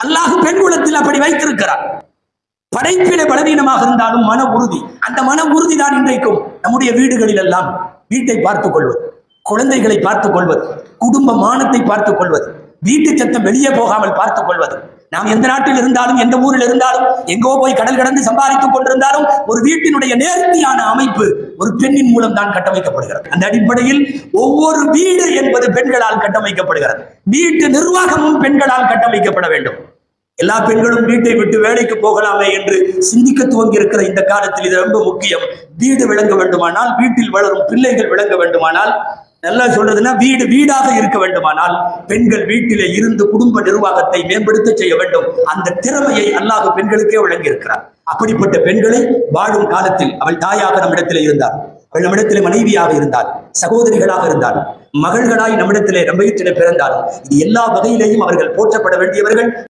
அல்லாஹ் பெண் குலத்தில் அப்படி வைத்திருக்கிறார். படைப்பில பலவீனமாக இருந்தாலும் மன உறுதி, அந்த மன உறுதி தான் இன்றைக்கும் நம்முடைய வீடுகளில் எல்லாம் வீட்டை பார்த்துக் கொள்வது, குழந்தைகளை பார்த்துக் கொள்வது, குடும்ப மானத்தை பார்த்துக் கொள்வது, வீட்டு சத்தம் வெளியே போகாமல் பார்த்துக் கொள்வது. நாம் எந்த நாட்டில் இருந்தாலும், எந்த ஊரில் இருந்தாலும், எங்கோ போய் கடல் கடந்து சம்பாதித்துக் கொண்டிருந்தாலும் ஒரு வீட்டினுடைய நேர்த்தியான அமைப்பு ஒரு பெண்ணின் மூலம் தான் கட்டமைக்கப்படுகிறது. அந்த அடிப்படையில் ஒவ்வொரு வீடு என்பது பெண்களால் கட்டமைக்கப்படுகிறது. வீட்டு நிர்வாகமும் பெண்களால் கட்டமைக்கப்பட வேண்டும். எல்லா பெண்களும் வீட்டை விட்டு வேலைக்கு போகலாமே என்று சிந்திக்க துவங்கி இருக்கிற இந்த காலத்தில் இது ரொம்ப முக்கியம். வீடு விளங்க வேண்டுமானால், வீட்டில் வளரும் பிள்ளைகள் விளங்க வேண்டுமானால், நல்லா சொல்றதுன்னா வீடு வீடாக இருக்க வேண்டுமானால் பெண்கள் வீட்டிலே இருந்து குடும்ப நிர்வாகத்தை மேம்படுத்த செய்ய வேண்டும். அந்த திறமையை அல்லாஹ் பெண்களுக்கே வழங்கி இருக்கிறார். அப்படிப்பட்ட பெண்களை வாழும் காலத்தில் அவள் தாயாக நம்மிடத்திலே இருந்தார், அவள் நம்மிடத்திலே மனைவியாக இருந்தார், சகோதரிகளாக இருந்தார், மகள்களாய் நம்மிடத்திலே நம்ம பிறந்தார். இது எல்லா வகையிலேயும் அவர்கள் போற்றப்பட வேண்டியவர்கள்.